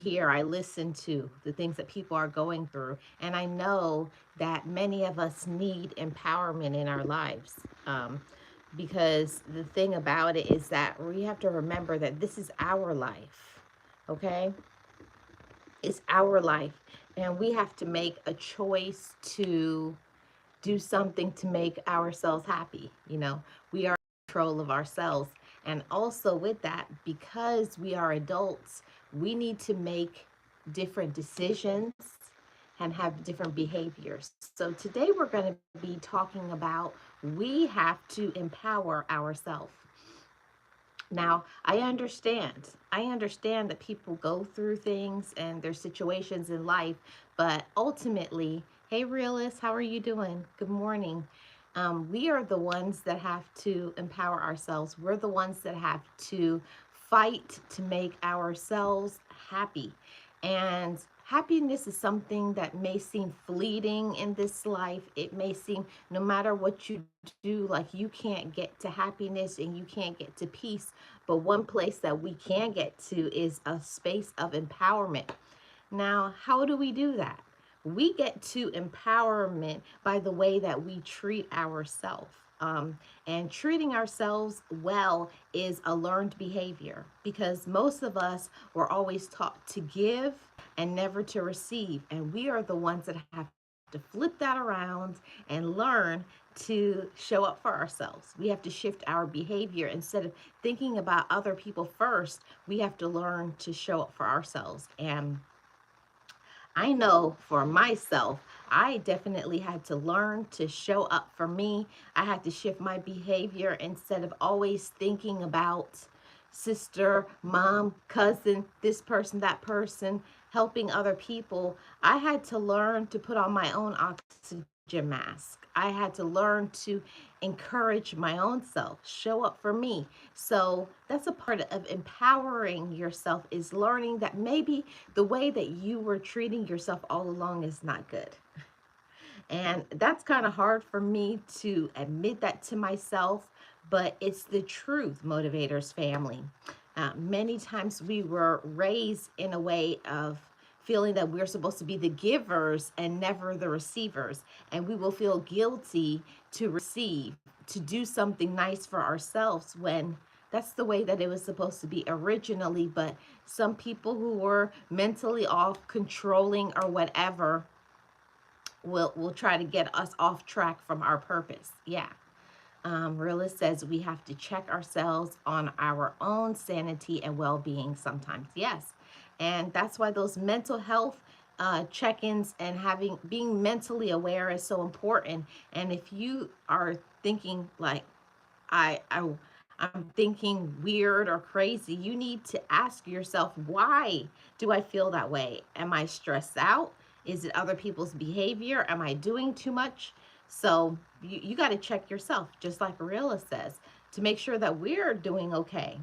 hear, I listen to the things that people are going through, and I know that many of us need empowerment in our lives. Because the thing about it is that we have to remember that this is our life, okay? It's our life, and we have to make a choice to do something to make ourselves happy. We are in control of ourselves. And also, with that, because we are adults, we need to make different decisions and have different behaviors. So, today we're going to be talking about we have to empower ourselves. Now, I understand that people go through things and there's situations in life, but ultimately, hey, realists, how are you doing? Good morning. We are the ones that have to empower ourselves. We're the ones that have to fight to make ourselves happy. And happiness is something that may seem fleeting in this life. It may seem no matter what you do, like you can't get to happiness and you can't get to peace. But one place that we can get to is a space of empowerment. Now, how do we do that? We get to empowerment by the way that we treat ourselves. And treating ourselves well is a learned behavior because most of us were always taught to give and never to receive. And we are the ones that have to flip that around and learn to show up for ourselves. We have to shift our behavior. Instead of thinking about other people first, we have to learn to show up for ourselves. And I know for myself, I definitely had to learn to show up for me. I had to shift my behavior instead of always thinking about sister, mom, cousin, this person, that person, helping other people. I had to learn to put on my own oxygen mask. I had to learn to encourage my own self, show up for me. So that's a part of empowering yourself, is learning that maybe the way that you were treating yourself all along is not good. And that's kind of hard for me to admit that to myself, but it's the truth, motivators family. Many times we were raised in a way of feeling that we're supposed to be the givers and never the receivers. And we will feel guilty to receive, to do something nice for ourselves when that's the way that it was supposed to be originally. But some people who were mentally off, controlling, or whatever will try to get us off track from our purpose. Yeah. Realist says we have to check ourselves on our own sanity and well-being sometimes. Yes. And that's why those mental health check-ins and being mentally aware is so important. And if you are thinking like I, I I'm thinking weird or crazy, you need to ask yourself, why do I feel that way? Am I stressed out? Is it other people's behavior? Am I doing too much? So you got to check yourself, just like Arilla says, to make sure that we're doing okay.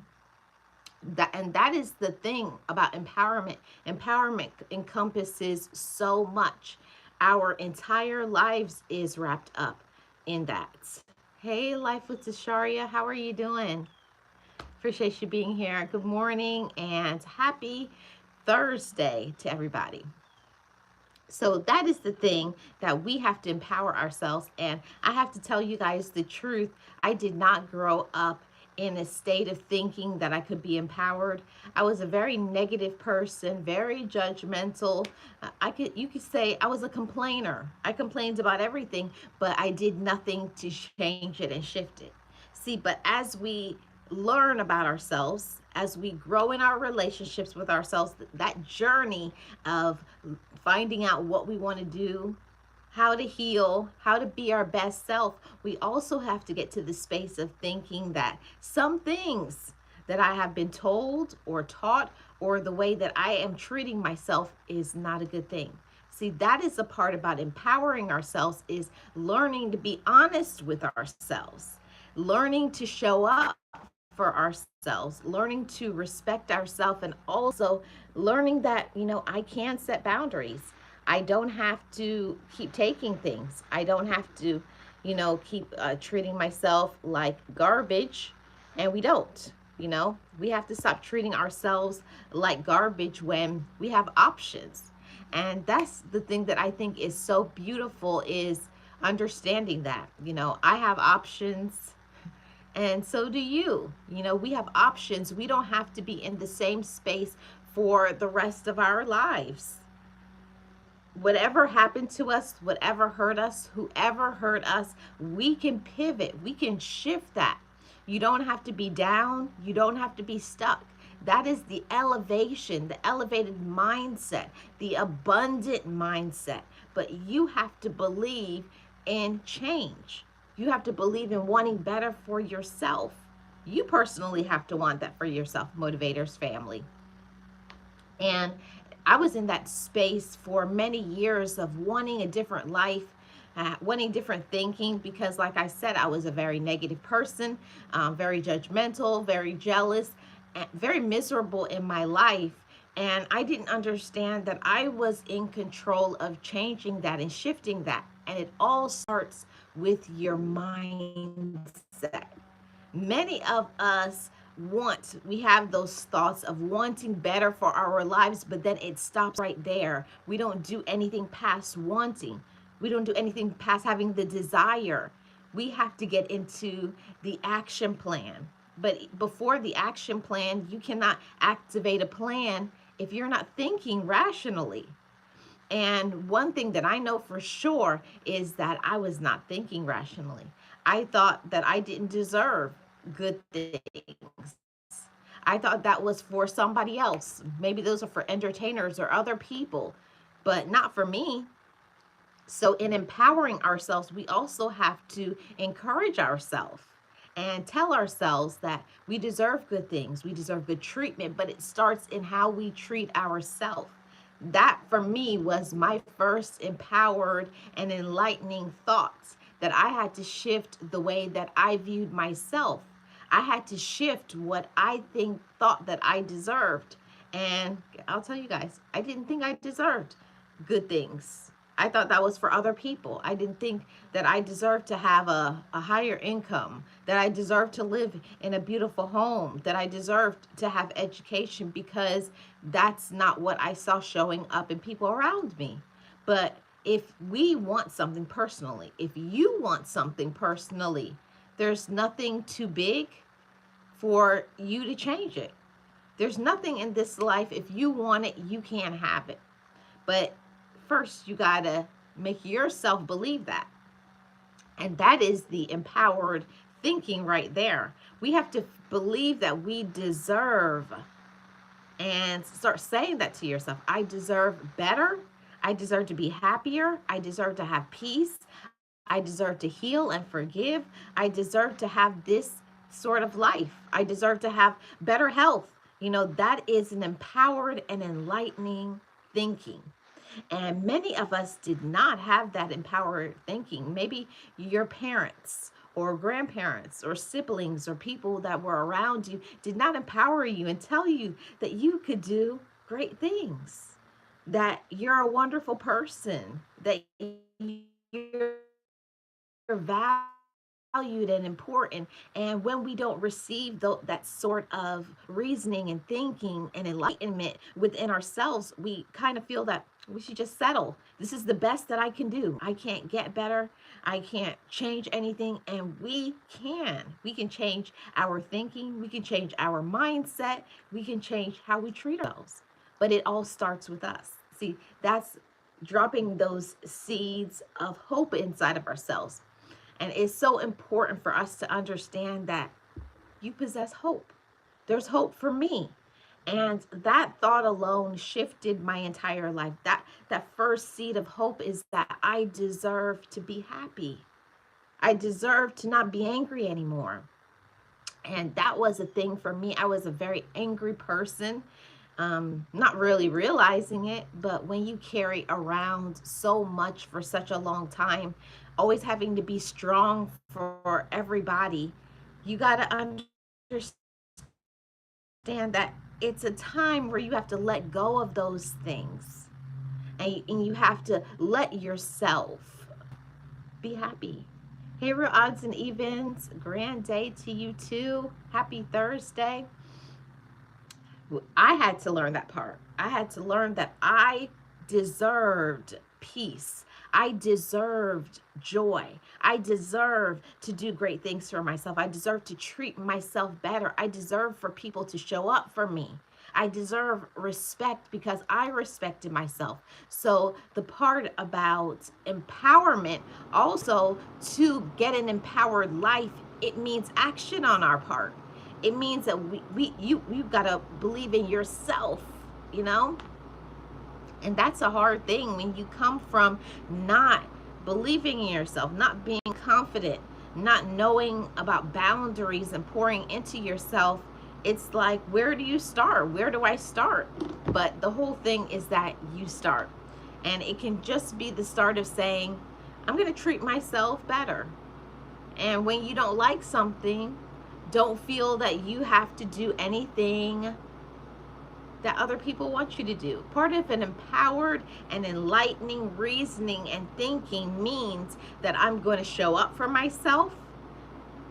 That is the thing about empowerment. Empowerment encompasses so much. Our entire lives is wrapped up in that. Hey, Life with Tasharia, how are you doing? Appreciate you being here. Good morning and happy Thursday to everybody. So that is the thing, that we have to empower ourselves. And I have to tell you guys the truth. I did not grow up in a state of thinking that I could be empowered. I was a very negative person, very judgmental. You could say I was a complainer. I complained about everything, but I did nothing to change it and shift it. See, but as we learn about ourselves, as we grow in our relationships with ourselves, that journey of finding out what we want to do, how to heal, how to be our best self, we also have to get to the space of thinking that some things that I have been told or taught, or the way that I am treating myself, is not a good thing. See, that is the part about empowering ourselves, is learning to be honest with ourselves, learning to show up for ourselves, learning to respect ourselves, and also learning that, I can set boundaries. I don't have to keep taking things. I don't have to, keep treating myself like garbage. And we don't. We have to stop treating ourselves like garbage when we have options. And that's the thing that I think is so beautiful, is understanding that, I have options and so do you. We have options. We don't have to be in the same space for the rest of our lives. Whatever happened to us, whatever hurt us, whoever hurt us, we can pivot. We can shift that. You don't have to be down. You don't have to be stuck. That is the elevation, the elevated mindset, the abundant mindset. But you have to believe in change. You have to believe in wanting better for yourself. You personally have to want that for yourself, Motivators family. And I was in that space for many years of wanting a different life, wanting different thinking, because, like I said, I was a very negative person, very judgmental, very jealous, and very miserable in my life. And I didn't understand that I was in control of changing that and shifting that. And it all starts with your mindset. Many of us we have those thoughts of wanting better for our lives, but then it stops right there. We don't do anything past wanting. We don't do anything past having the desire. We have to get into the action plan. But before the action plan, you cannot activate a plan if you're not thinking rationally. And one thing that I know for sure is that I was not thinking rationally. I thought that I didn't deserve good things. I thought that was for somebody else. Maybe those are for entertainers or other people, but not for me. So, in empowering ourselves, we also have to encourage ourselves and tell ourselves that we deserve good things, we deserve good treatment, but it starts in how we treat ourselves. That for me was my first empowered and enlightening thoughts, that I had to shift the way that I viewed myself. I had to shift what I thought that I deserved. And I'll tell you guys, I didn't think I deserved good things. I thought that was for other people. I didn't think that I deserved to have a higher income, that I deserved to live in a beautiful home, that I deserved to have education, because that's not what I saw showing up in people around me. But if we want something personally, if you want something personally, there's nothing too big for you to change it. There's nothing in this life, if you want it, you can't have it. But first, you got to make yourself believe that. And that is the empowered thinking right there. We have to believe that we deserve, and start saying that to yourself. I deserve better. I deserve to be happier. I deserve to have peace. I deserve to heal and forgive. I deserve to have this sort of life. I deserve to have better health. That is an empowered and enlightening thinking. And many of us did not have that empowered thinking. Maybe your parents or grandparents or siblings or people that were around you did not empower you and tell you that you could do great things, that you're a wonderful person, that you're valued and important. And when we don't receive that sort of reasoning and thinking and enlightenment within ourselves, we kind of feel that we should just settle. This is the best that I can do. I can't get better. I can't change anything. And we can. We can change our thinking. We can change our mindset. We can change how we treat ourselves. But it all starts with us. See, that's dropping those seeds of hope inside of ourselves. And it's so important for us to understand that you possess hope. There's hope for me. And that thought alone shifted my entire life. That first seed of hope is that I deserve to be happy. I deserve to not be angry anymore. And that was a thing for me. I was a very angry person, not really realizing it, but when you carry around so much for such a long time, always having to be strong for everybody, you got to understand that it's a time where you have to let go of those things, and you have to let yourself be happy. Hey, real odds and evens, grand day to you too. Happy Thursday. I had to learn that part. I had to learn that I deserved peace. I deserved joy. I deserve to do great things for myself. I deserve to treat myself better. I deserve for people to show up for me. I deserve respect because I respected myself. So, the part about empowerment also, to get an empowered life, it means action on our part. It means that you've got to believe in yourself, you know? And that's a hard thing when you come from not believing in yourself, not being confident, not knowing about boundaries and pouring into yourself. It's like, where do you start? Where do I start? But the whole thing is that you start. And it can just be the start of saying, I'm going to treat myself better. And when you don't like something, don't feel that you have to do anything that other people want you to do. Part of an empowered and enlightening reasoning and thinking means that I'm going to show up for myself.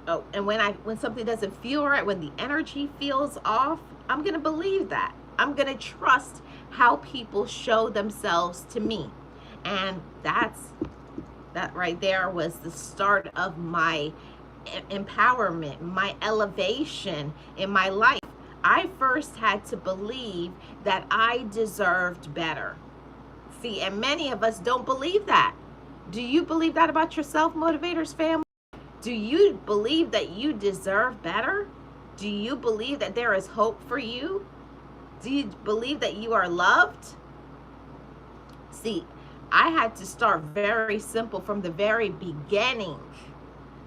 Oh, and when something doesn't feel right, when the energy feels off, I'm going to believe that. I'm going to trust how people show themselves to me. And that right there was the start of my empowerment, my elevation in my life. I first had to believe that I deserved better. See, and many of us don't believe that. Do you believe that about yourself, Motivators family? Do you believe that you deserve better? Do you believe that there is hope for you? Do you believe that you are loved? See, I had to start very simple from the very beginning.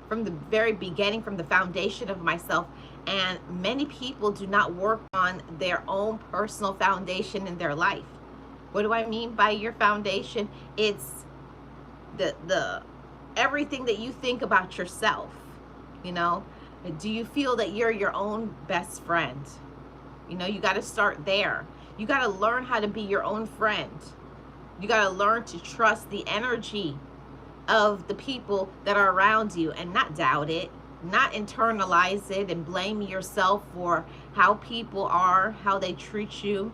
From the foundation of myself. And many people do not work on their own personal foundation in their life. What do I mean by your foundation? It's the everything that you think about yourself. You know, do you feel that you're your own best friend? You know, you got to start there. You got to learn how to be your own friend. You got to learn to trust the energy of the people that are around you and not doubt it, not internalize it and blame yourself for how people are, how they treat you.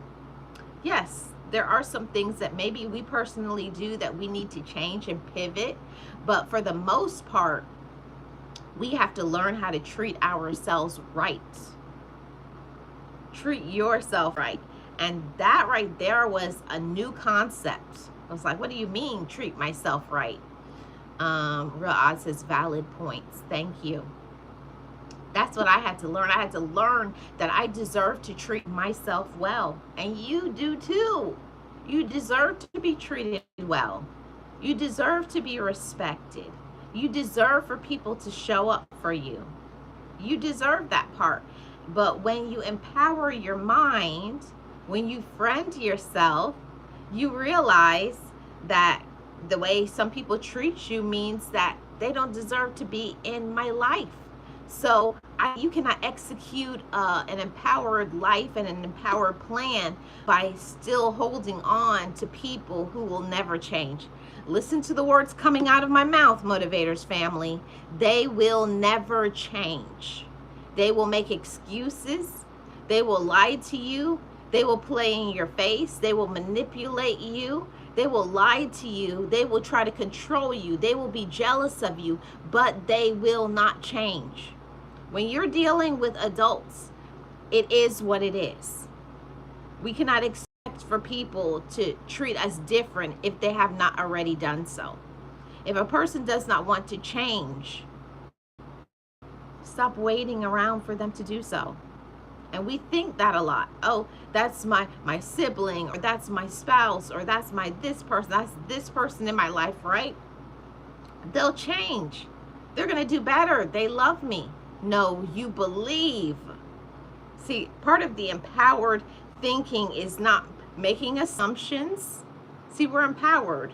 Yes, there are some things that maybe we personally do that we need to change and pivot, but for the most part, we have to learn how to treat ourselves right. Treat yourself right. And that right there was a new concept. I was like, what do you mean treat myself right? Real Odd says valid points. Thank you. That's what I had to learn. I had to learn that I deserve to treat myself well. And you do too. You deserve to be treated well. You deserve to be respected. You deserve for people to show up for you. You deserve that part. But when you empower your mind, when you friend yourself, you realize that the way some people treat you means that they don't deserve to be in my life. So you cannot execute an empowered life and an empowered plan by still holding on to people who will never change. Listen to the words coming out of my mouth, Motivators family. They will never change. They will make excuses. They will lie to you. They will play in your face. They will manipulate you. They will lie to you. They will try to control you. They will be jealous of you, but they will not change. When you're dealing with adults, it is what it is. We cannot expect for people to treat us different if they have not already done so. If a person does not want to change, stop waiting around for them to do so. And we think that a lot. Oh, that's my sibling, or that's my spouse, or that's this person in my life, right? They'll change. They're going to do better. They love me. No, you believe. See, part of the empowered thinking is not making assumptions. See, we're empowered.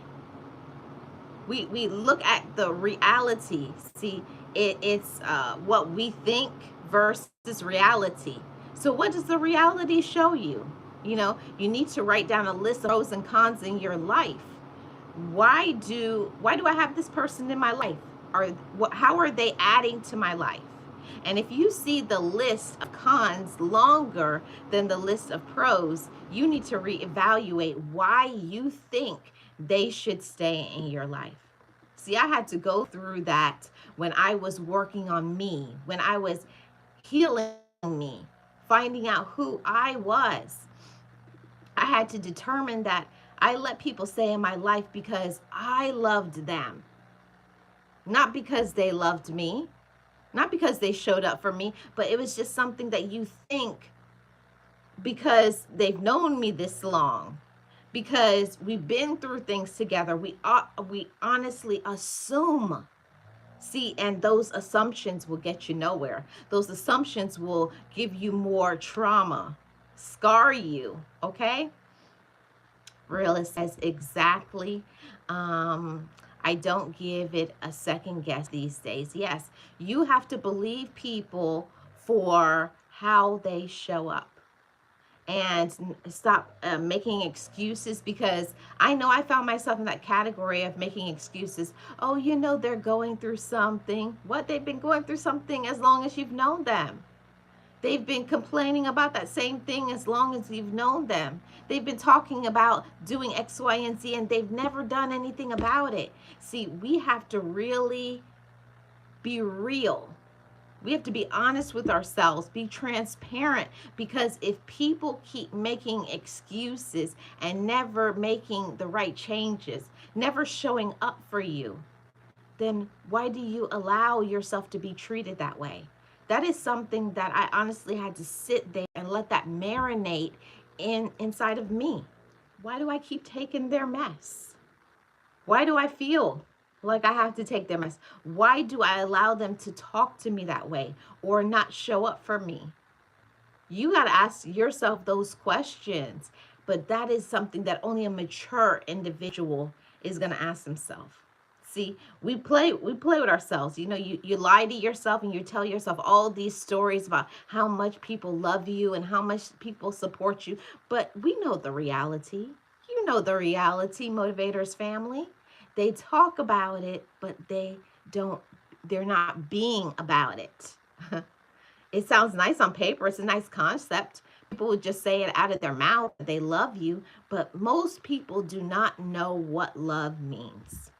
We look at the reality. See, it's what we think versus reality. So what does the reality show you? You know, you need to write down a list of pros and cons in your life. Why do I have this person in my life? How are they adding to my life? And if you see the list of cons longer than the list of pros, you need to reevaluate why you think they should stay in your life. See, I had to go through that when I was working on me, when I was healing me, finding out who I was. I had to determine that I let people stay in my life because I loved them, not because they loved me, not because they showed up for me, but it was just something that you think because they've known me this long, because we've been through things together. We honestly assume. See, and those assumptions will get you nowhere. Those assumptions will give you more trauma, scar you, okay? Realist says exactly. Um, I don't give it a second guess these days. Yes, you have to believe people for how they show up and stop making excuses, because I know I found myself in that category of making excuses. Oh, you know, they're going through something. What? They've been going through something as long as you've known them. They've been complaining about that same thing as long as you've known them. They've been talking about doing X, Y, and Z, and they've never done anything about it. See, we have to really be real. We have to be honest with ourselves, be transparent, because if people keep making excuses and never making the right changes, never showing up for you, then why do you allow yourself to be treated that way? That is something that I honestly had to sit there and let that marinate inside of me. Why do I keep taking their mess? Why do I feel like I have to take their mess? Why do I allow them to talk to me that way or not show up for me? You got to ask yourself those questions. But that is something that only a mature individual is going to ask themselves. See, we play with ourselves. You know, you lie to yourself and you tell yourself all these stories about how much people love you and how much people support you. But we know the reality. You know the reality, Motivators family. They talk about it, but don't they're not being about it. It sounds nice on paper. It's a nice concept. People would just say it out of their mouth that they love you, but most people do not know what love means.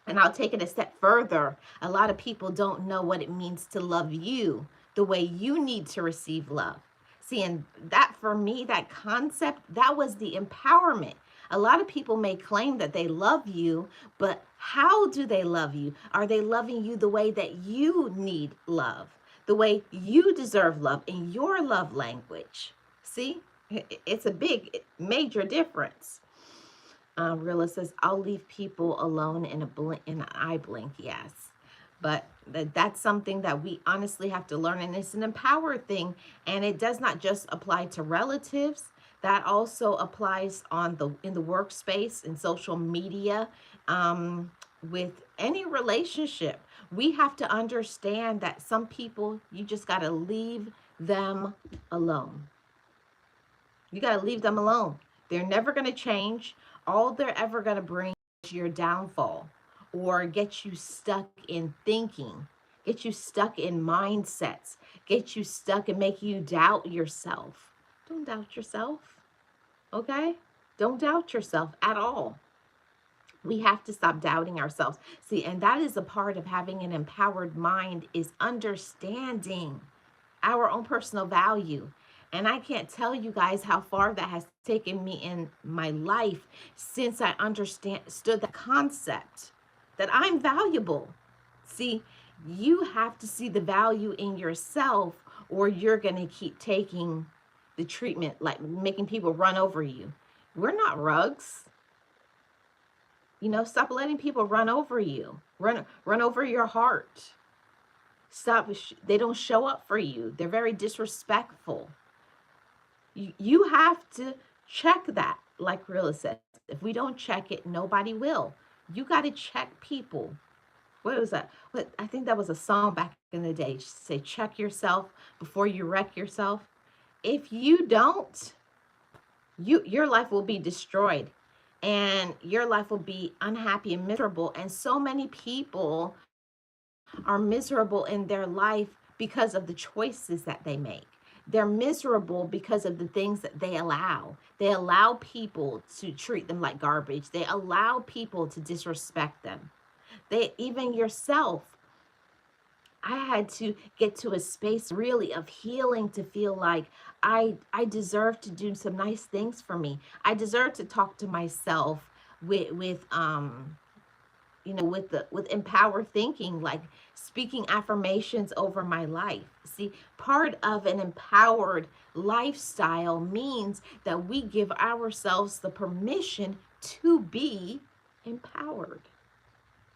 And I'll take it a step further. A lot of people don't know what it means to love you the way you need to receive love. See, and that for me, that concept, that was the empowerment. A lot of people may claim that they love you, but how do they love you? Are they loving you the way that you need love? The way you deserve love in your love language? See, it's a big, major difference. Rilla says, I'll leave people alone in an eye blink. Yes. But that's something that we honestly have to learn. And it's an empowered thing. And it does not just apply to relatives. That also applies in the workspace, in social media, with any relationship. We have to understand that some people, you just got to leave them alone. You got to leave them alone. They're never going to change. All they're ever going to bring is your downfall, or get you stuck in thinking, get you stuck in mindsets, get you stuck and make you doubt yourself. Don't doubt yourself, okay? Don't doubt yourself at all. We have to stop doubting ourselves. See, and that is a part of having an empowered mind, is understanding our own personal value. And I can't tell you guys how far that has taken me in my life since I understood the concept that I'm valuable. See, you have to see the value in yourself, or you're going to keep taking the treatment, like making people run over you. We're not rugs. You know, stop letting people run over you, run over your heart. Stop. They don't show up for you. They're very disrespectful. You have to check that, like Rilla says. If we don't check it, nobody will. You got to check people. What was that? What, I think that was a song back in the day. Say, check yourself before you wreck yourself. If you don't, your life will be destroyed, and your life will be unhappy and miserable. And so many people are miserable in their life because of the choices that they make. They're miserable because of the things that they allow. They allow people to treat them like garbage. They allow people to disrespect them. They, even yourself, I had to get to a space really of healing to feel like I deserve to do some nice things for me. I deserve to talk to myself with with empower thinking, like speaking affirmations over my life. See, part of an empowered lifestyle means that we give ourselves the permission to be empowered.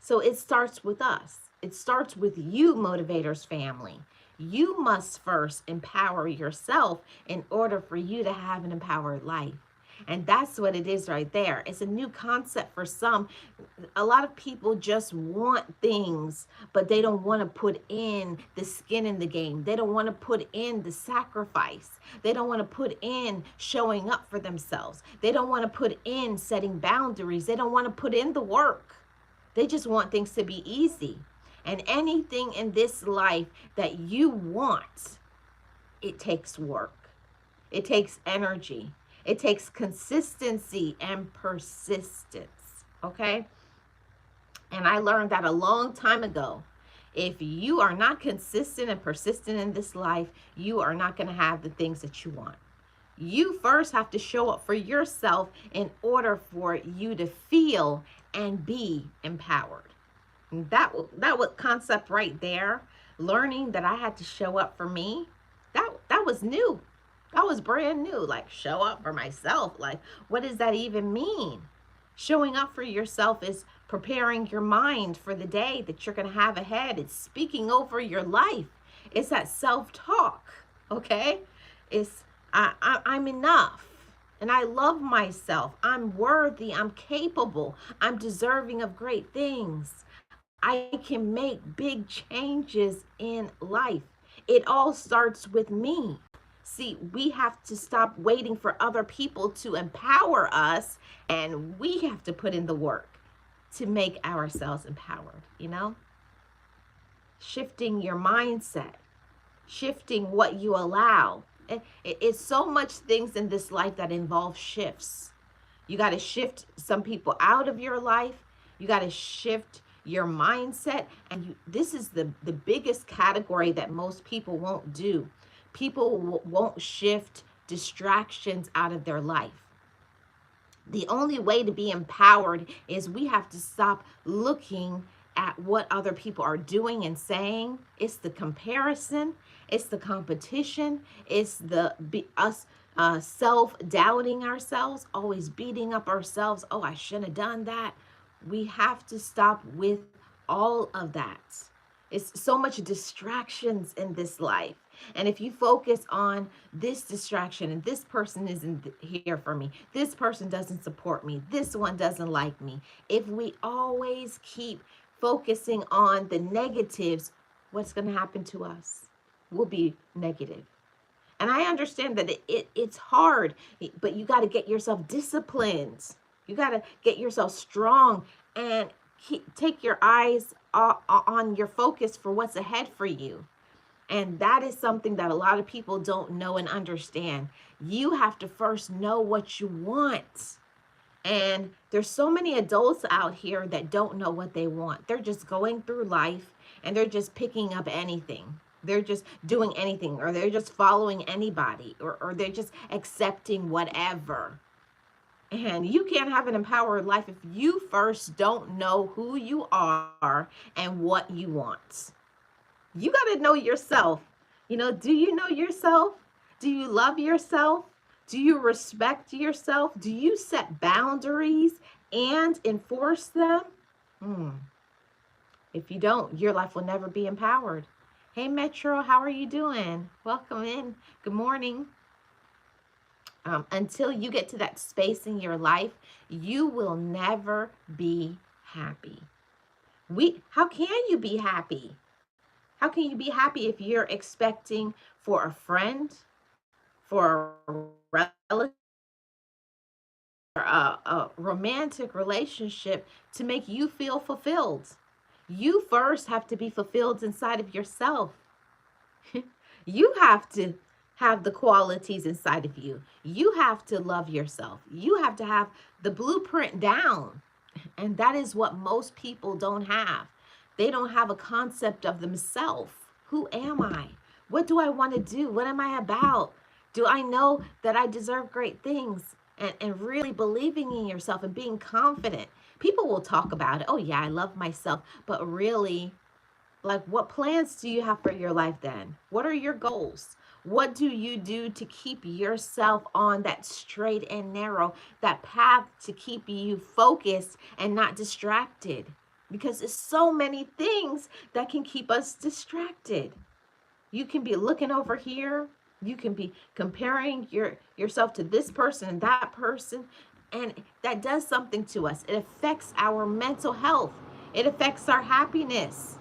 So it starts with us. It starts with you, Motivators family. You must first empower yourself in order for you to have an empowered life. And that's what it is right there. It's a new concept for some. A lot of people just want things, but they don't want to put in the skin in the game. They don't want to put in the sacrifice. They don't want to put in showing up for themselves. They don't want to put in setting boundaries. They don't want to put in the work. They just want things to be easy. And anything in this life that you want, it takes work. It takes energy. It takes consistency and persistence. Okay? And I learned that a long time ago. If you are not consistent and persistent in this life, you are not going to have the things that you want. You first have to show up for yourself in order for you to feel and be empowered. That was concept right there. Learning that I had to show up for me. That was new. That was brand new. Like, show up for myself. Like, what does that even mean? Showing up for yourself is preparing your mind for the day that you're going to have ahead. It's speaking over your life. It's that self-talk. Okay? It's I'm enough. And I love myself. I'm worthy. I'm capable. I'm deserving of great things. I can make big changes in life. It all starts with me. See, we have to stop waiting for other people to empower us, and we have to put in the work to make ourselves empowered, you know? Shifting your mindset, shifting what you allow. It's so much things in this life that involve shifts. You got to shift some people out of your life. You got to shift your mindset. And this is the biggest category that most people won't do. People won't shift distractions out of their life. The only way to be empowered is we have to stop looking at what other people are doing and saying. It's the comparison, it's the competition, it's the us self-doubting ourselves, always beating up ourselves. Oh, I shouldn't have done that. We have to stop with all of that. It's so much distractions in this life. And if you focus on this distraction and this person isn't here for me, this person doesn't support me, this one doesn't like me, if we always keep focusing on the negatives, what's going to happen to us? We'll be negative. And I understand that it's hard, but you got to get yourself disciplined. You got to get yourself strong and take your eyes on your focus for what's ahead for you. And that is something that a lot of people don't know and understand. You have to first know what you want. And there's so many adults out here that don't know what they want. They're just going through life and they're just picking up anything. They're just doing anything, or they're just following anybody, or they're just accepting whatever. And you can't have an empowered life if you first don't know who you are and what you want. You got to know yourself. Do you know yourself? Do you love yourself? Do you respect yourself? Do you set boundaries and enforce them? If you don't, your life will never be empowered. Hey, Metro, how are you doing? Welcome in. Good morning. Until you get to that space in your life, you will never be happy. How can you be happy? How can you be happy if you're expecting for a friend, for a relative, or a romantic relationship to make you feel fulfilled? You first have to be fulfilled inside of yourself. You have to have the qualities inside of you. You have to love yourself. You have to have the blueprint down. And that is what most people don't have. They don't have a concept of themselves. Who am I? What do I want to do? What am I about? Do I know that I deserve great things? And really believing in yourself and being confident. People will talk about it. Oh, yeah, I love myself. But really, like, what plans do you have for your life then? What are your goals? What do you do to keep yourself on that straight and narrow, that path to keep you focused and not distracted? Because there's so many things that can keep us distracted. You can be looking over here. You can be comparing yourself to this person and that person. And that does something to us. It affects our mental health. It affects our happiness.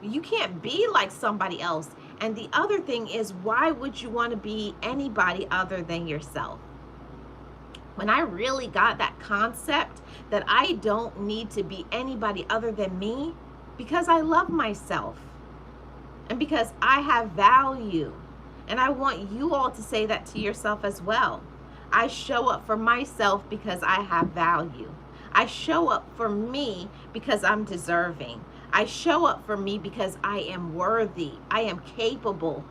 You can't be like somebody else. And the other thing is, why would you want to be anybody other than yourself? When I really got that concept that I don't need to be anybody other than me, because I love myself and because I have value. And I want you all to say that to yourself as well. I show up for myself because I have value. I show up for me because I'm deserving. I show up for me because I am worthy. I am capable.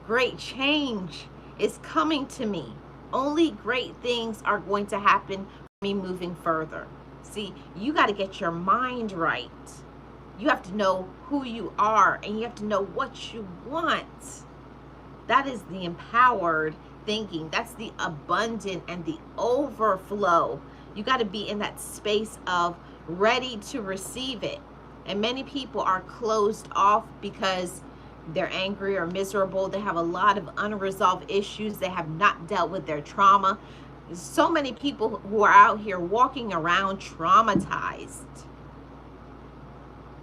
Great change is coming to me. Only great things are going to happen for me moving further. See, you got to get your mind right. You have to know who you are and you have to know what you want. That is the empowered thinking. That's the abundant and the overflow. You got to be in that space of ready to receive it. And many people are closed off because they're angry or miserable. They have a lot of unresolved issues. They have not dealt with their trauma. There's so many people who are out here walking around traumatized.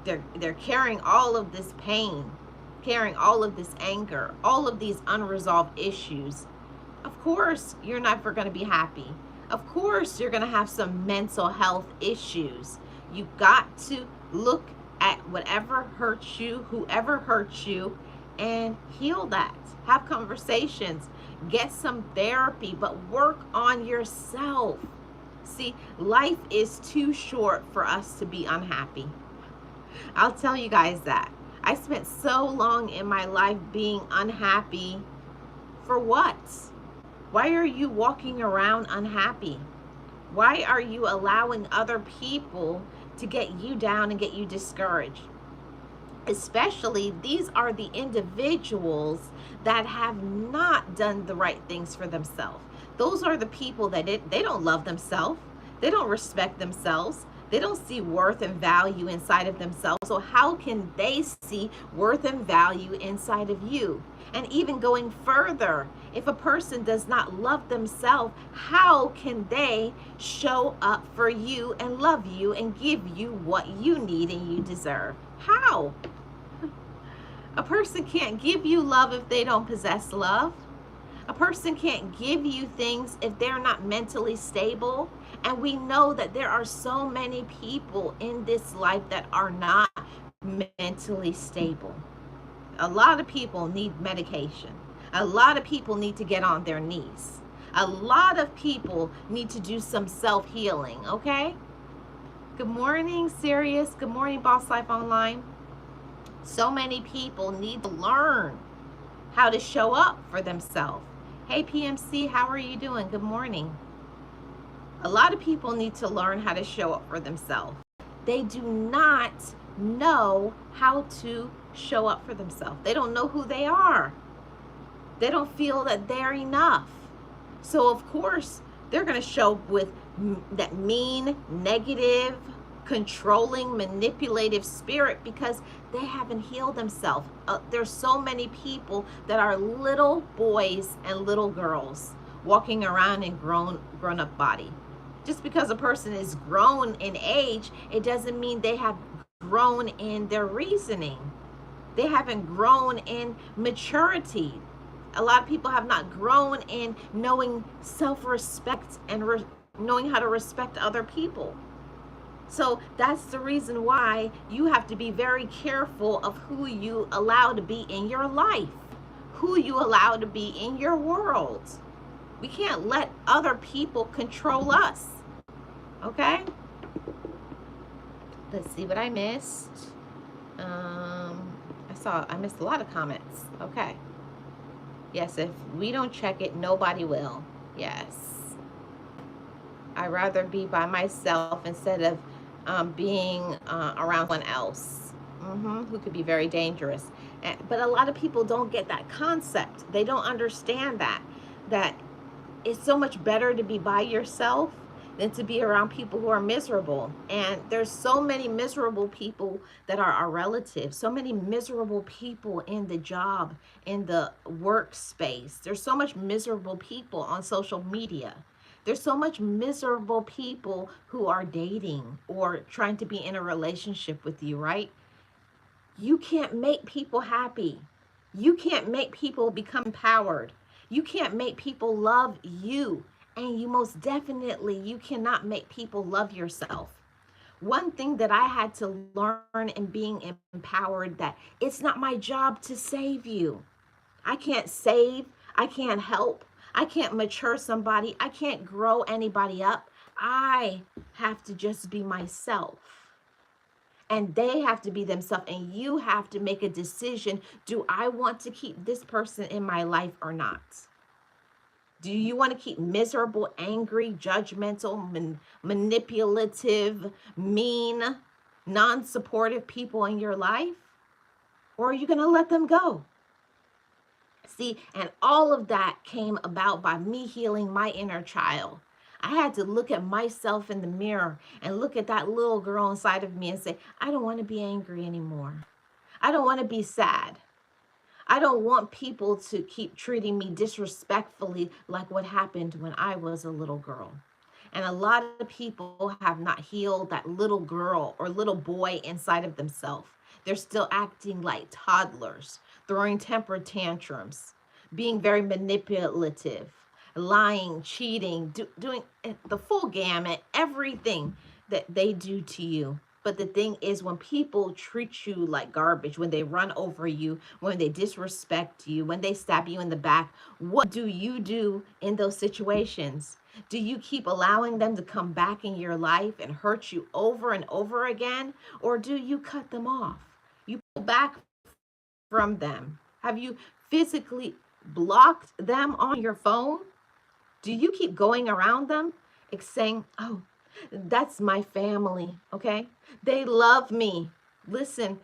They're carrying all of this pain, carrying all of this anger, all of these unresolved issues. Of course, you're never going to be happy. Of course, you're going to have some mental health issues. You got to look at whatever hurts you, whoever hurts you, and heal that. Have conversations. Get some therapy, but work on yourself. See, life is too short for us to be unhappy. I'll tell you guys that. I spent so long in my life being unhappy. For what? Why are you walking around unhappy? Why are you allowing other people to get you down and get you discouraged? Especially, these are the individuals that have not done the right things for themselves. Those are the people that they don't love themselves. They don't respect themselves. They don't see worth and value inside of themselves. So how can they see worth and value inside of you? And even going further, if a person does not love themselves, how can they show up for you and love you and give you what you need and you deserve? How? A person can't give you love if they don't possess love. A person can't give you things if they're not mentally stable. And we know that there are so many people in this life that are not mentally stable. A lot of people need medication. A lot of people need to get on their knees. A lot of people need to do some self-healing, okay? Good morning, Sirius. Good morning, Boss Life Online. So many people need to learn how to show up for themselves. Hey, PMC, how are you doing? Good morning. A lot of people need to learn how to show up for themselves. They do not know how to show up for themselves. They don't know who they are. They don't feel that they're enough. So, of course, they're going to show up with that mean, negative, controlling, manipulative spirit because they haven't healed themselves. There's so many people that are little boys and little girls walking around in grown-up body. Just because a person is grown in age, it doesn't mean they have grown in their reasoning. They haven't grown in maturity. A lot of people have not grown in knowing self-respect and knowing how to respect other people. So that's the reason why you have to be very careful of who you allow to be in your life, who you allow to be in your world. We can't let other people control us. Okay? Let's see what I missed. I missed a lot of comments. Okay. Yes, if we don't check it, nobody will. Yes. I'd rather be by myself instead of being around someone else, who could be very dangerous. But a lot of people don't get that concept. They don't understand that it's so much better to be by yourself than to be around people who are miserable. And there's so many miserable people that are our relatives, so many miserable people in the job, in the workspace. There's so much miserable people on social media. There's so much miserable people who are dating or trying to be in a relationship with you, right? You can't make people happy. You can't make people become empowered. You can't make people love you. And you most definitely, you cannot make people love yourself. One thing that I had to learn in being empowered, that it's not my job to save you. I can't save, I can't help, I can't mature somebody, I can't grow anybody up. I have to just be myself. And they have to be themselves, and you have to make a decision. Do I want to keep this person in my life or not? Do you want to keep miserable, angry, judgmental, manipulative, mean, non-supportive people in your life? Or are you going to let them go? See, and all of that came about by me healing my inner child. I had to look at myself in the mirror and look at that little girl inside of me and say, I don't want to be angry anymore. I don't want to be sad. I don't want people to keep treating me disrespectfully like what happened when I was a little girl. And a lot of people have not healed that little girl or little boy inside of themselves. They're still acting like toddlers, throwing temper tantrums, being very manipulative, lying, cheating, doing the full gamut, everything that they do to you. But the thing is, when people treat you like garbage, when they run over you, when they disrespect you, when they stab you in the back, what do you do in those situations? Do you keep allowing them to come back in your life and hurt you over and over again? Or do you cut them off? You pull back from them. Have you physically blocked them on your phone? Do you keep going around them saying, oh, that's my family, okay? They love me. Listen,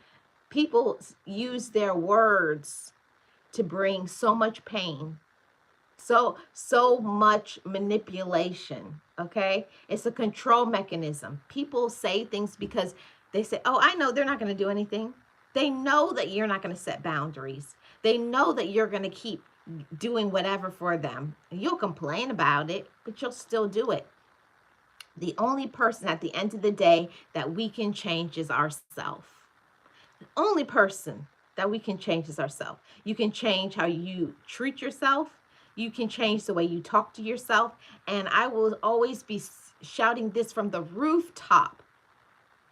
people use their words to bring so much pain, so much manipulation, okay? It's a control mechanism. People say things because they say, oh, I know they're not going to do anything. They know that you're not going to set boundaries. They know that you're going to keep doing whatever for them. You'll complain about it, but you'll still do it. The only person at the end of the day that we can change is ourselves. The only person that we can change is ourselves. You can change how you treat yourself. You can change the way you talk to yourself. And I will always be shouting this from the rooftop.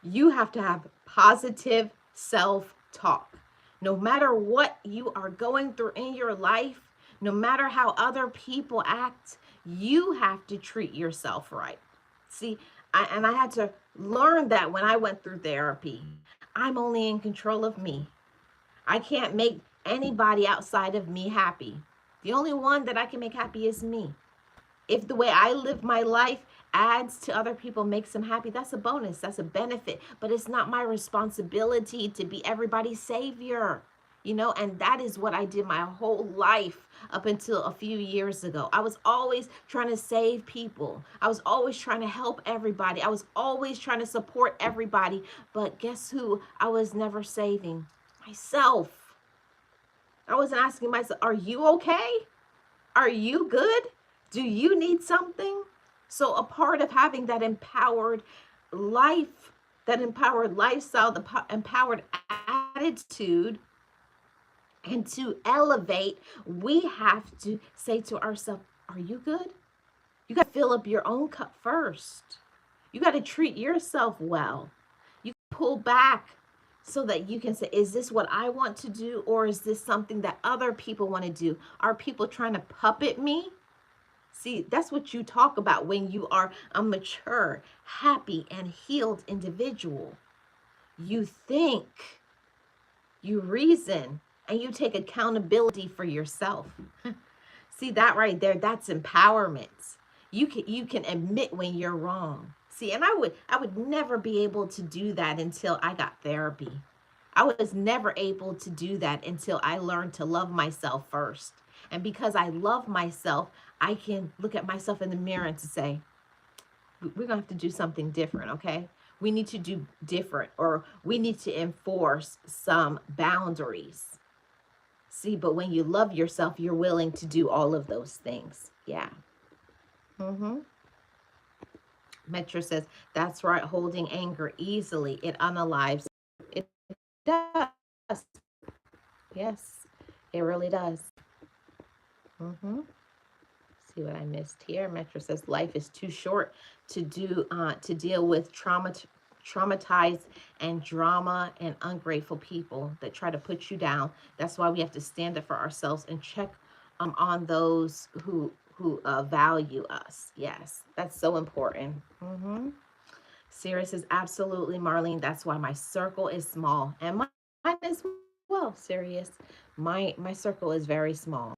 You have to have positive self-talk. No matter what you are going through in your life, no matter how other people act, you have to treat yourself right. See, I had to learn that when I went through therapy. I'm only in control of me. I can't make anybody outside of me happy. The only one that I can make happy is me. If the way I live my life adds to other people, makes them happy, that's a bonus, that's a benefit. But it's not my responsibility to be everybody's savior. And that is what I did my whole life up until a few years ago. I was always trying to save people. I was always trying to help everybody. I was always trying to support everybody. But guess who I was never saving? Myself. I wasn't asking myself, are you okay? Are you good? Do you need something? So a part of having that empowered life, that empowered lifestyle, the empowered attitude, and to elevate, we have to say to ourselves, are you good? You got to fill up your own cup first. You got to treat yourself well. You pull back so that you can say, is this what I want to do, or is this something that other people want to do? Are people trying to puppet me? See, that's what you talk about when you are a mature, happy, and healed individual. You think, you reason, and you take accountability for yourself. See that right there? That's empowerment. You can admit when you're wrong. See, and I would never be able to do that until I got therapy. I was never able to do that until I learned to love myself first. And because I love myself, I can look at myself in the mirror and to say, we're going to have to do something different, okay? We need to do different, or we need to enforce some boundaries. See, but when you love yourself, you're willing to do all of those things. Yeah. Mm-hmm. Metro says, that's right, holding anger easily. It unalives. It does. Yes, it really does. Mm-hmm. See what I missed here. Metro says, life is too short to deal with traumatized and drama and ungrateful people that try to put you down. That's why we have to stand up for ourselves and check on those who value us. Yes, that's so important. Mm-hmm. Sirius says, absolutely, Marlene. That's why my circle is small, and mine as well. Sirius, my circle is very small.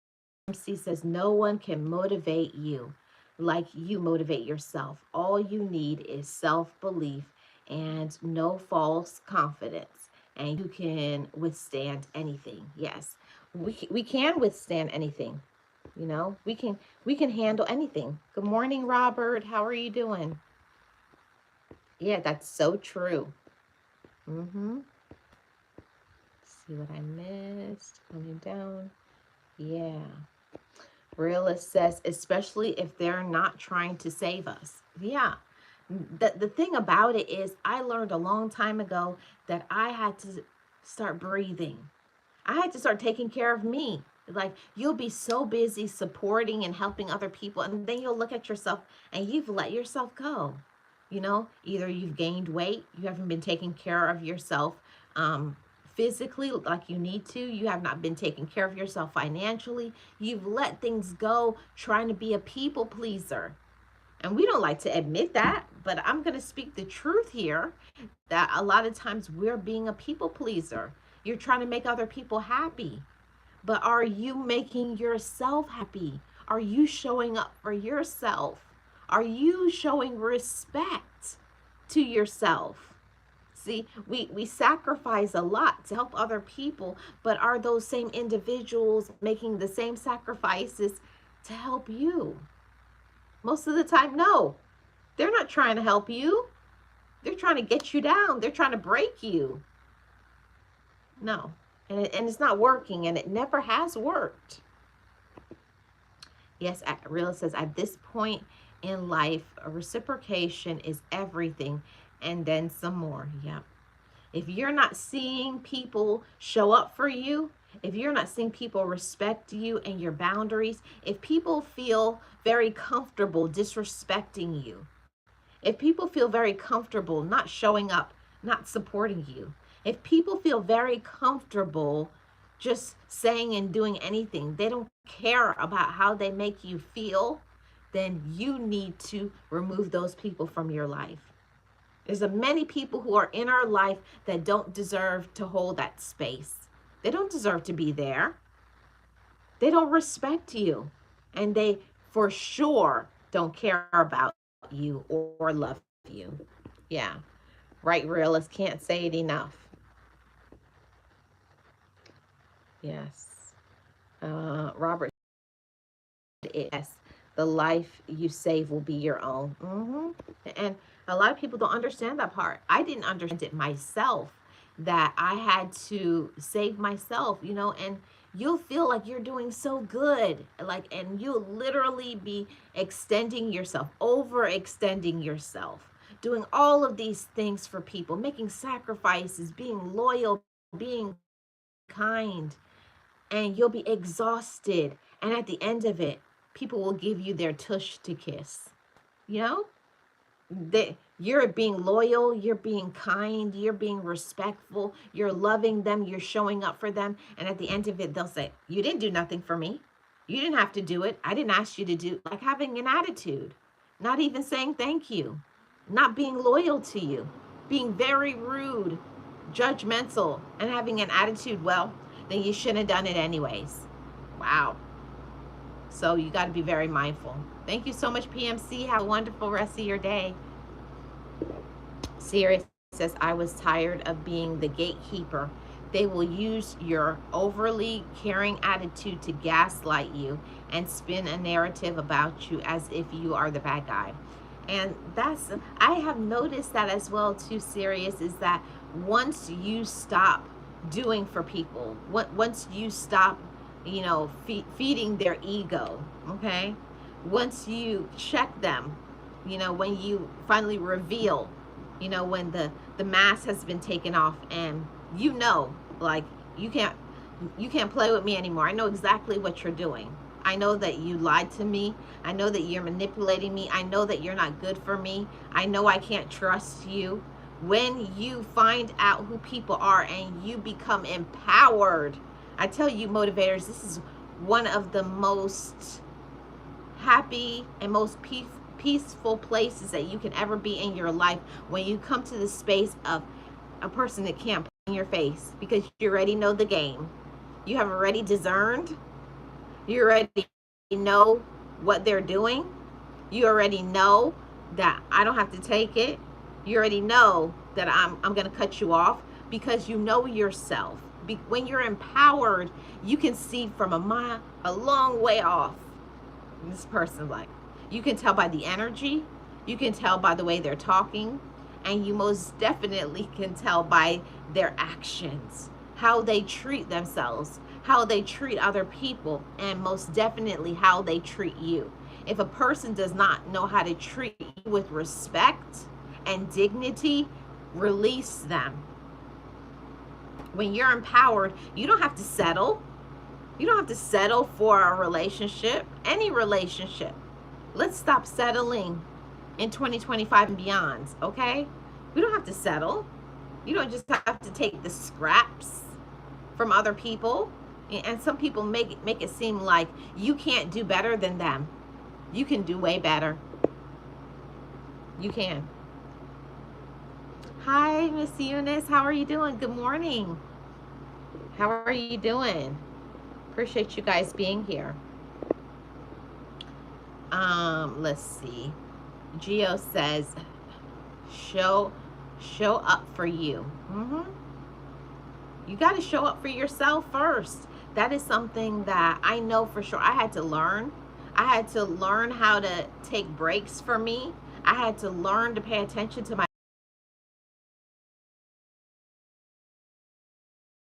MC says, no one can motivate you like you motivate yourself. All you need is self-belief and no false confidence, and you can withstand anything. Yes, we can withstand anything. You know, we can handle anything. Good morning, Robert. How are you doing? Yeah, that's so true. Mm-hmm. See what I missed. Coming down. Yeah. Realist says, especially if they're not trying to save us. Yeah. The thing about it is, I learned a long time ago that I had to start breathing. I had to start taking care of me. Like, you'll be so busy supporting and helping other people, and then you'll look at yourself and you've let yourself go. You know, either you've gained weight, you haven't been taking care of yourself physically like you need to, you have not been taking care of yourself financially, you've let things go trying to be a people pleaser. And we don't like to admit that, but I'm going to speak the truth here that a lot of times we're being a people pleaser. You're trying to make other people happy. But are you making yourself happy? Are you showing up for yourself? Are you showing respect to yourself? See, we sacrifice a lot to help other people, but are those same individuals making the same sacrifices to help you? Most of the time, no. They're not trying to help you. They're trying to get you down. They're trying to break you. No. And it's not working, and it never has worked. Yes, Real says, at this point in life, reciprocation is everything, and then some more. Yep. If you're not seeing people show up for you, if you're not seeing people respect you and your boundaries, if people feel very comfortable disrespecting you, if people feel very comfortable not showing up, not supporting you, if people feel very comfortable just saying and doing anything, they don't care about how they make you feel, then you need to remove those people from your life. There's many people who are in our life that don't deserve to hold that space. They don't deserve to be there. They don't respect you. And they for sure don't care about you or love you. Yeah. Right, Realist, can't say it enough. Yes. Robert, yes, the life you save will be your own. And a lot of people don't understand that part. I didn't understand it myself, that I had to save myself, you know, and you'll feel like you're doing so good, like, and you'll literally be extending yourself, overextending yourself, doing all of these things for people, making sacrifices, being loyal, being kind, and you'll be exhausted. And at the end of it, people will give you their tush to kiss. You know, You're being loyal, you're being kind, you're being respectful, you're loving them, you're showing up for them. And at the end of it, they'll say, "You didn't do nothing for me. You didn't have to do it. I didn't ask you to do," like having an attitude, not even saying thank you, not being loyal to you, being very rude, judgmental, and having an attitude. Well, then you shouldn't have done it anyways. Wow. So you got to be very mindful. Thank you so much, PMC. Have a wonderful rest of your day. Siri says, "I was tired of being the gatekeeper. They will use your overly caring attitude to gaslight you and spin a narrative about you as if you are the bad guy." And I have noticed that as well too, Sirius, is that once you stop doing for people, once you stop, feeding their ego, okay? Once you check them, when you finally reveal, when the mask has been taken off, and like, you can't play with me anymore. I know exactly what you're doing. I know that you lied to me. I know that you're manipulating me. I know that you're not good for me. I know I can't trust you. When you find out who people are and you become empowered, I tell you, motivators, this is one of the most happy and most peaceful places that you can ever be in your life, when you come to the space of a person that can't play in your face, because you already know the game. You have already discerned. You already know what they're doing. You already know that I don't have to take it. You already know that I'm going to cut you off, because you know yourself. When you're empowered, you can see from a long way off this person. Like, you can tell by the energy, you can tell by the way they're talking, and you most definitely can tell by their actions, how they treat themselves, how they treat other people, and most definitely how they treat you. If a person does not know how to treat you with respect and dignity, release them. When you're empowered, you don't have to settle. You don't have to settle for a relationship, any relationship. Let's stop settling in 2025 and beyond, okay? We don't have to settle. You don't just have to take the scraps from other people. And some people make it seem like you can't do better than them. You can do way better. You can. Hi, Miss Eunice. How are you doing? Good morning. How are you doing? Appreciate you guys being here. Let's see. Geo says, show up for you. You got to show up for yourself first. That is something that I know for sure I had to learn. I had to learn how to take breaks for me. I had to learn to pay attention to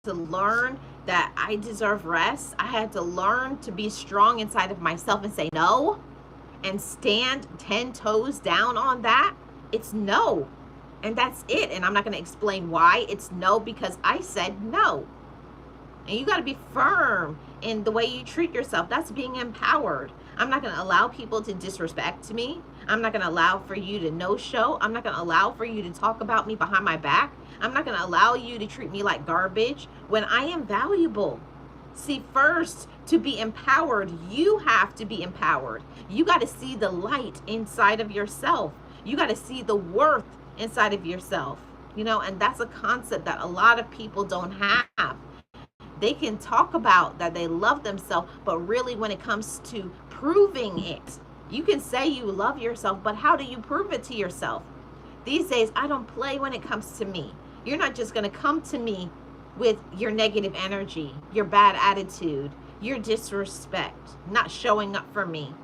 to learn that I deserve rest. I had to learn to be strong inside of myself and say no, and stand 10 toes down on that. It's no. And that's it. And I'm not going to explain why. It's no, because I said no. And you got to be firm in the way you treat yourself. That's being empowered. I'm not going to allow people to disrespect me. I'm not going to allow for you to no-show. I'm not going to allow for you to talk about me behind my back. I'm not going to allow you to treat me like garbage when I am valuable. See, first, to be empowered, you have to be empowered. You got to see the light inside of yourself. You got to see the worth inside of yourself. And that's a concept that a lot of people don't have. They can talk about that they love themselves, but really when it comes to proving it, you can say you love yourself, but how do you prove it to yourself? These days, I don't play when it comes to me. You're not just going to come to me with your negative energy, your bad attitude, your disrespect, not showing up for me,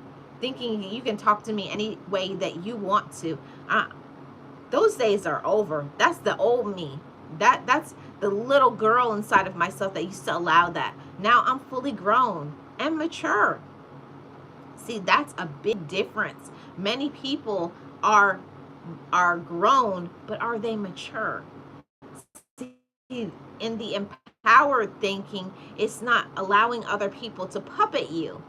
thinking you can talk to me any way that you want to. Those days are over. That's the old me. That's the little girl inside of myself that used to allow that. Now I'm fully grown and mature. See, that's a big difference. Many people are grown, but are they mature? See, in the empowered thinking, it's not allowing other people to puppet you,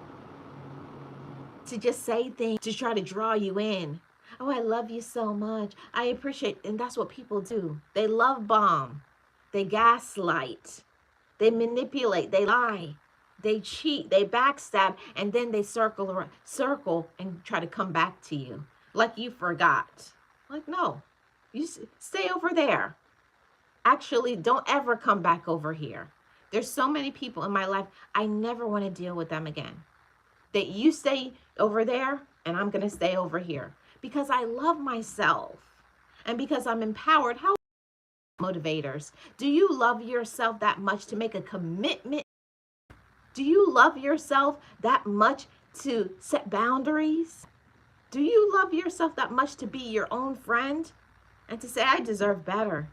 to just say things to try to draw you in. Oh, I love you so much. I appreciate, and that's what people do. They love bomb. They gaslight. They manipulate. They lie. They cheat. They backstab, and then they circle around, circle and try to come back to you like you forgot. Like, no, you stay over there. Actually, don't ever come back over here. There's so many people in my life, I never want to deal with them again. That you stay over there and I'm going to stay over here because I love myself and because I'm empowered. How motivators? Do you love yourself that much to make a commitment? Do you love yourself that much to set boundaries? Do you love yourself that much to be your own friend and to say, I deserve better?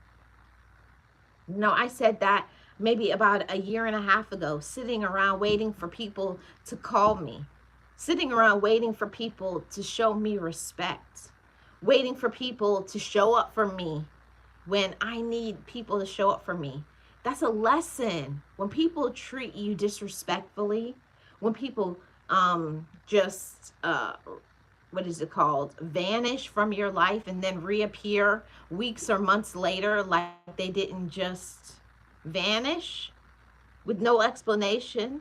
No, I said that maybe about a year and a half ago, sitting around waiting for people to call me, sitting around waiting for people to show me respect, waiting for people to show up for me when I need people to show up for me. That's a lesson. When people treat you disrespectfully, when people just what is it called, vanish from your life and then reappear weeks or months later like they didn't just vanish with no explanation,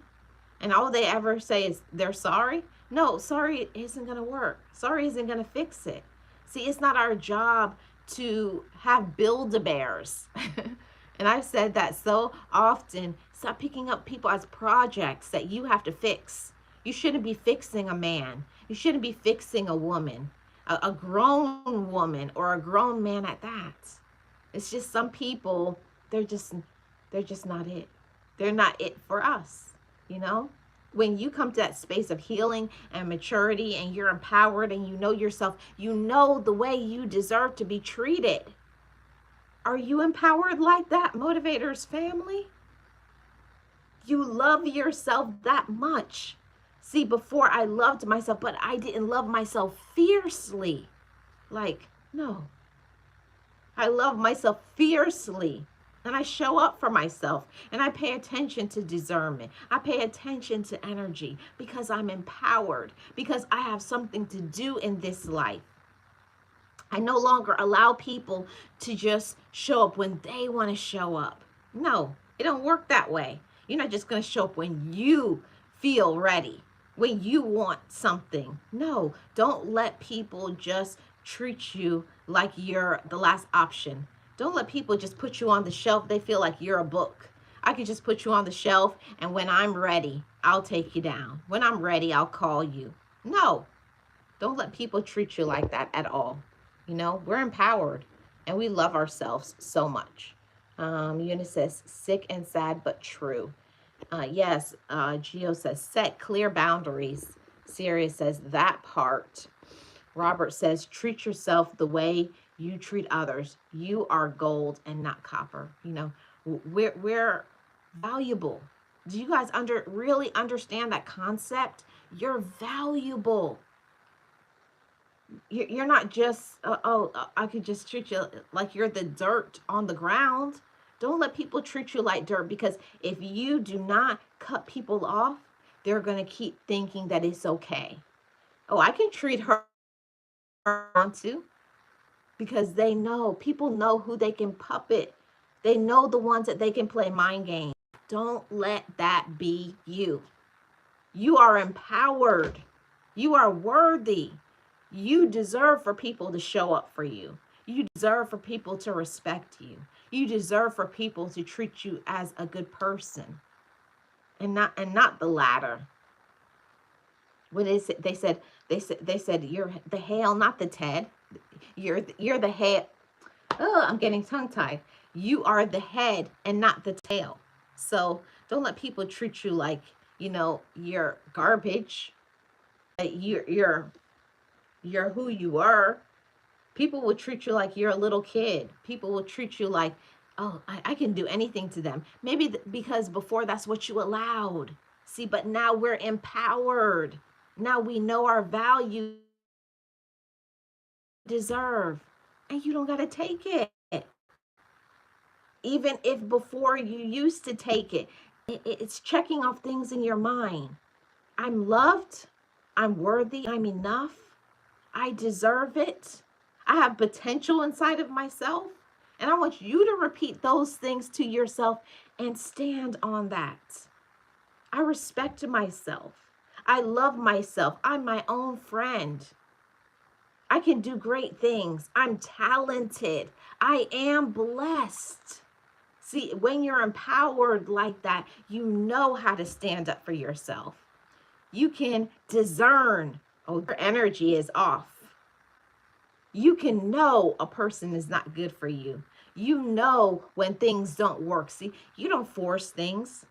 and all they ever say is they're sorry. No, sorry isn't going to work. Sorry isn't going to fix it. See, it's not our job to have build-a-bears. And I've said that so often. Stop picking up people as projects that you have to fix. You shouldn't be fixing a man. You shouldn't be fixing a woman, a grown woman or a grown man at that. It's just some people, they're just not it. They're not it for us, you know? When you come to that space of healing and maturity and you're empowered and you know yourself, you know the way you deserve to be treated. Are you empowered like that, Motivators family? You love yourself that much. See, before I loved myself, but I didn't love myself fiercely. Like, no. I love myself fiercely. And I show up for myself. And I pay attention to discernment. I pay attention to energy because I'm empowered. Because I have something to do in this life. I no longer allow people to just show up when they want to show up. No, it don't work that way. You're not just going to show up when you feel ready, when you want something. No, don't let people just treat you like you're the last option. Don't let people just put you on the shelf. They feel like you're a book. I could just put you on the shelf, and when I'm ready, I'll take you down. When I'm ready, I'll call you. No, don't let people treat you like that at all. You know, we're empowered and we love ourselves so much. Eunice says, sick and sad, but true. Yes, Gio says, set clear boundaries. Sirius says, that part. Robert says, treat yourself the way you treat others. You are gold and not copper. You know, we're valuable. Do you guys really understand that concept? You're valuable. You're not just, I could just treat you like you're the dirt on the ground. Don't let people treat you like dirt, because if you do not cut people off, they're going to keep thinking that it's okay. Oh, I can treat her on too, because people know who they can puppet. They know the ones that they can play mind games. Don't let that be you. You are empowered. You are worthy. You deserve for people to show up for you. You deserve for people to respect you. You deserve for people to treat you as a good person, and not the latter. When they said you're the hail, not the Ted. You're the head. Oh, I'm getting tongue tied. You are the head and not the tail. So don't let people treat you like, you're garbage. You're who you are. People will treat you like you're a little kid. People will treat you like, oh, I can do anything to them. Maybe because before that's what you allowed. See, but now we're empowered. Now we know our value, deserve, and you don't got to take it. Even if before you used to take it, it's checking off things in your mind. I'm loved. I'm worthy. I'm enough. I deserve it. I have potential inside of myself. And I want you to repeat those things to yourself and stand on that. I respect myself. I love myself. I'm my own friend. I can do great things. I'm talented. I am blessed. See, when you're empowered like that, you know how to stand up for yourself. You can discern, oh, their energy is off. You can know a person is not good for you. You know when things don't work. See, you don't force things.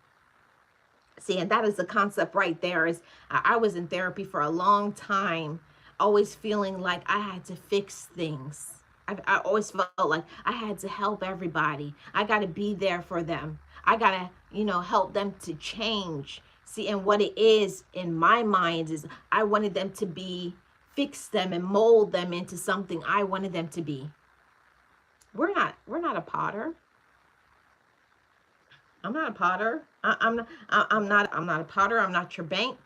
See, and that is the concept right there. Is I was in therapy for a long time, always feeling like I had to fix things. I always felt like I had to help everybody. I got to be there for them. I got to, help them to change. See, and what it is in my mind is I wanted them to be, fix them and mold them into something I wanted them to be. We're not a potter. I'm not a potter. I'm not a potter. I'm not your bank.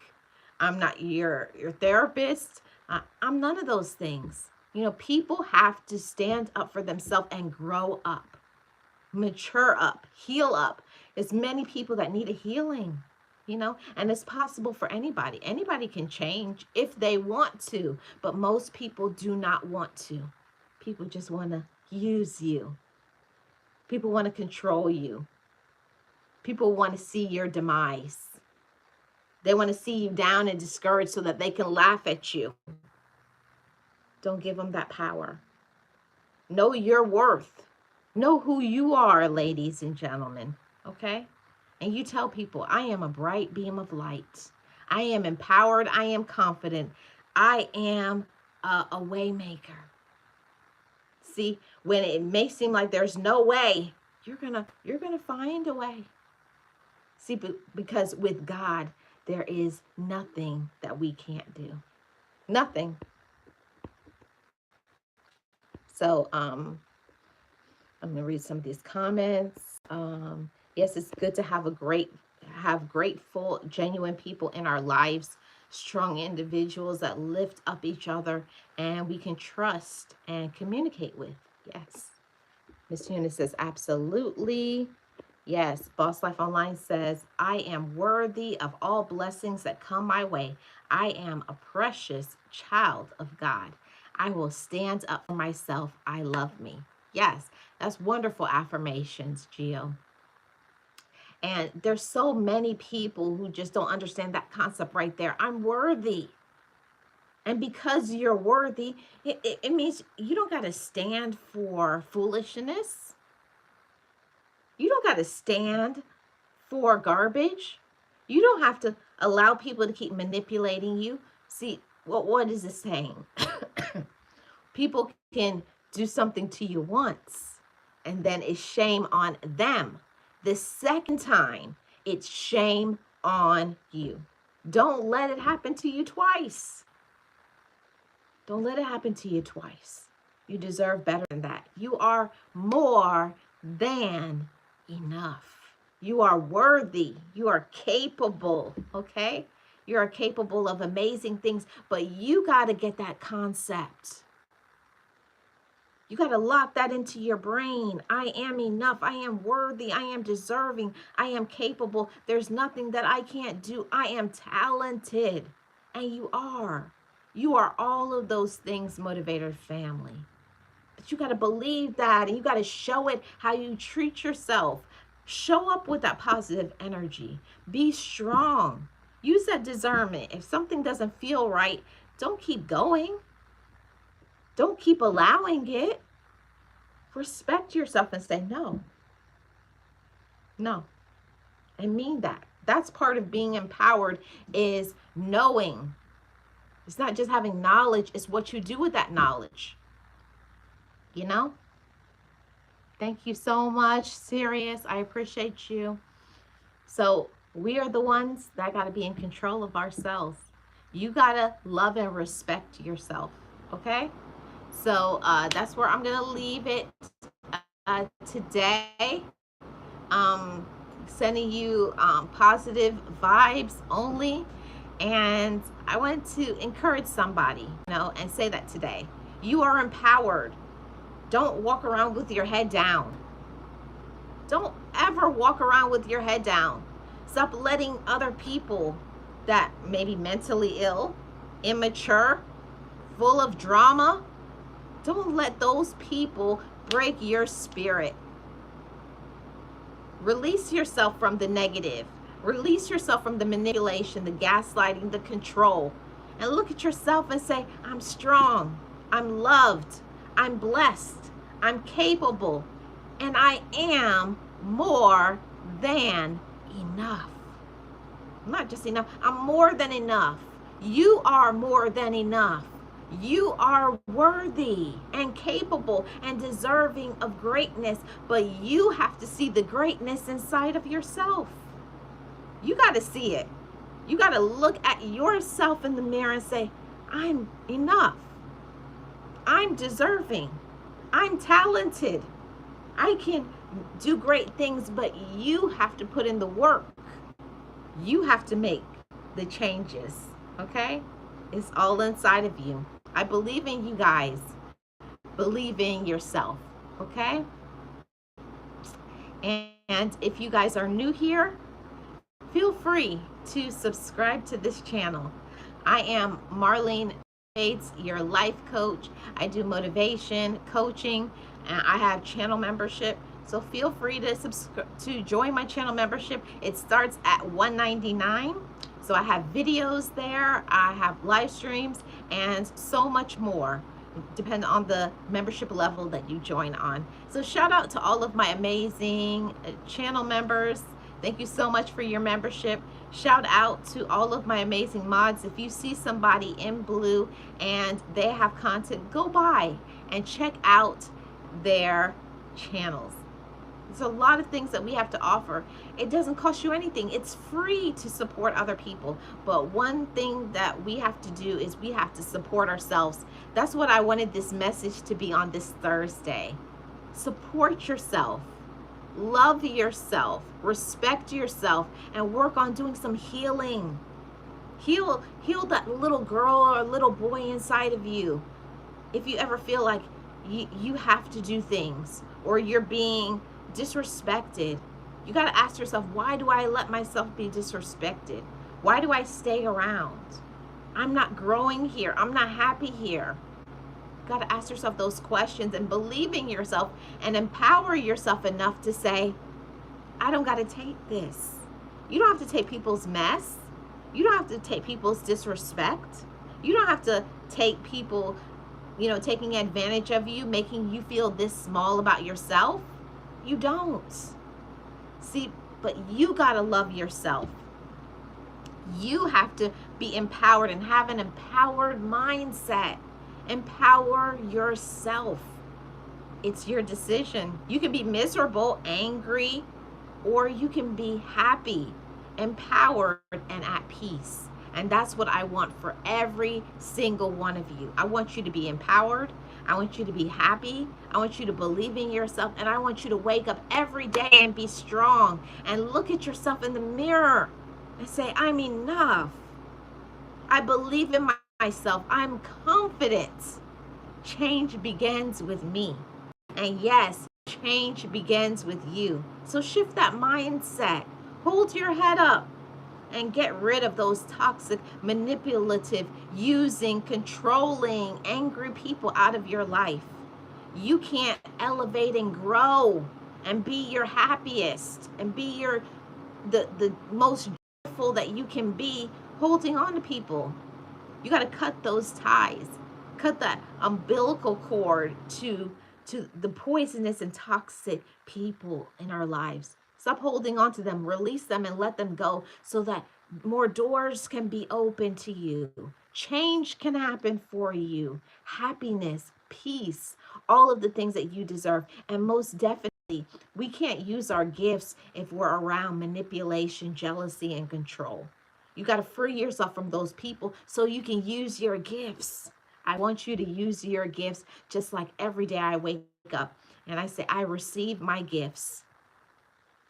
I'm not your therapist. I'm none of those things. People have to stand up for themselves and grow up, mature up, heal up. There's many people that need a healing, and it's possible for anybody. Anybody can change if they want to, but most people do not want to. People just want to use you. People want to control you. People want to see your demise. They want to see you down and discouraged so that they can laugh at you. Don't give them that power. Know your worth. Know who you are, ladies and gentlemen. Okay? And you tell people, I am a bright beam of light. I am empowered. I am confident. I am a way maker. See, when it may seem like there's no way, you're gonna find a way. See, because with God, there is nothing that we can't do. Nothing. So, I'm going to read some of these comments. Yes, it's good to have grateful, genuine people in our lives, strong individuals that lift up each other and we can trust and communicate with. Yes. Miss Eunice says, absolutely. Yes, Boss Life Online says, I am worthy of all blessings that come my way. I am a precious child of God. I will stand up for myself. I love me. Yes, that's wonderful affirmations, Gio. And there's so many people who just don't understand that concept right there. I'm worthy. And because you're worthy, it means you don't got to stand for foolishness. You don't got to stand for garbage. You don't have to allow people to keep manipulating you. See, what is it saying? People can do something to you once, and then it's shame on them. The second time, it's shame on you. Don't let it happen to you twice. Don't let it happen to you twice. You deserve better than that. You are more than enough. You are worthy. You are capable, okay? You are capable of amazing things, but you got to get that concept. You got to lock that into your brain. I am enough. I am worthy. I am deserving. I am capable. There's nothing that I can't do. I am talented. And you are. You are all of those things, Motivator family. But you got to believe that, and you got to show it how you treat yourself. Show up with that positive energy. Be strong. Use that discernment. If something doesn't feel right, don't keep going. Don't keep allowing it. Respect yourself and say no. No. And mean that. That's part of being empowered, is knowing. It's not just having knowledge, it's what you do with that knowledge. Thank you so much, Sirius. I appreciate you. So we are the ones that got to be in control of ourselves. You got to love and respect yourself. Okay? So that's where I'm going to leave it today. Sending you positive vibes only. And I want to encourage somebody, and say that today. You are empowered. Don't walk around with your head down. Don't ever walk around with your head down. Stop letting other people that may be mentally ill, immature, full of drama, don't let those people break your spirit. Release yourself from the negative. Release yourself from the manipulation, the gaslighting, the control. And look at yourself and say, I'm strong. I'm loved. I'm blessed. I'm capable. And I am more than enough. Not just enough. I'm more than enough. You are more than enough. You are worthy and capable and deserving of greatness, but you have to see the greatness inside of yourself. You got to see it. You got to look at yourself in the mirror and say, I'm enough. I'm deserving. I'm talented. I can do great things, but you have to put in the work. You have to make the changes, okay? It's all inside of you. I believe in you guys. Believe in yourself, okay? And if you guys are new here, feel free to subscribe to this channel. I am Marlene Motivates, your life coach. I do motivation, coaching, and I have channel membership. So feel free to join my channel membership. It starts at $1.99. So I have videos there, I have live streams, and so much more, depending on the membership level that you join on. So shout out to all of my amazing channel members. Thank you so much for your membership. Shout out to all of my amazing mods. If you see somebody in blue and they have content, go by and check out their channels. There's a lot of things that we have to offer. It doesn't cost you anything. It's free to support other people. But one thing that we have to do is we have to support ourselves. That's what I wanted this message to be on this Thursday. Support yourself. Love yourself. Respect yourself. And work on doing some healing. Heal that little girl or little boy inside of you. If you ever feel like you have to do things or you're being disrespected, you got to ask yourself, why do I let myself be disrespected? Why do I stay around? I'm not growing here. I'm not happy here. You got to ask yourself those questions and believe in yourself and empower yourself enough to say, I don't got to take this. You don't have to take people's mess. You don't have to take people's disrespect. You don't have to take people, taking advantage of you, making you feel this small about yourself. You don't. See, but you got to love yourself. You have to be empowered and have an empowered mindset. Empower yourself. It's your decision. You can be miserable, angry, or you can be happy, empowered, and at peace. And that's what I want for every single one of you. I want you to be empowered. I want you to be happy. I want you to believe in yourself. And I want you to wake up every day and be strong and look at yourself in the mirror and say, I'm enough. I believe in myself. I'm confident. Change begins with me. And yes, change begins with you. So shift that mindset. Hold your head up and get rid of those toxic, manipulative, using, controlling, angry people out of your life. You can't elevate and grow and be your happiest and be the most joyful that you can be holding on to people. You got to cut those ties. Cut that umbilical cord to the poisonous and toxic people in our lives. Stop holding on to them. Release them and let them go so that more doors can be open to you. Change can happen for you. Happiness, peace, all of the things that you deserve. And most definitely, we can't use our gifts if we're around manipulation, jealousy, and control. You got to free yourself from those people so you can use your gifts. I want you to use your gifts just like every day I wake up and I say, I receive my gifts.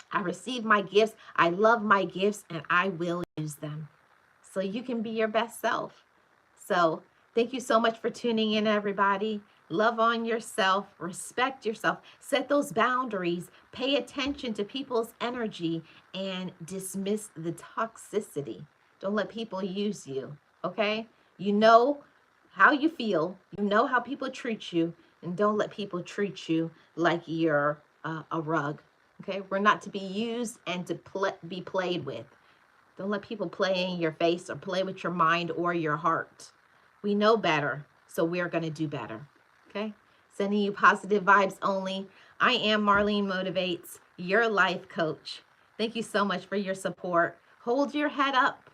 I receive my gifts. I love my gifts and I will use them. so you can be your best self. So thank you so much for tuning in, everybody. Love on yourself, respect yourself, set those boundaries, pay attention to people's energy, and dismiss the toxicity. Don't let people use you, okay? You know how you feel, you know how people treat you, and don't let people treat you like you're a rug, okay? We're not to be used and to be played with. Don't let people play in your face or play with your mind or your heart. We know better, so we're going to do better. Okay? Sending you positive vibes only. I am Marlene Motivates, your life coach. Thank you so much for your support. Hold your head up.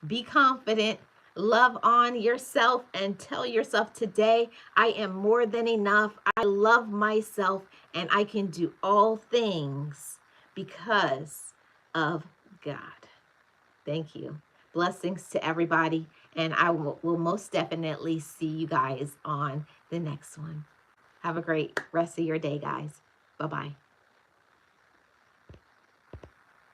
Be confident. Love on yourself and tell yourself today, I am more than enough. I love myself and I can do all things because of God. Thank you. Blessings to everybody. And I will most definitely see you guys on the next one. Have a great rest of your day, guys. Bye-bye.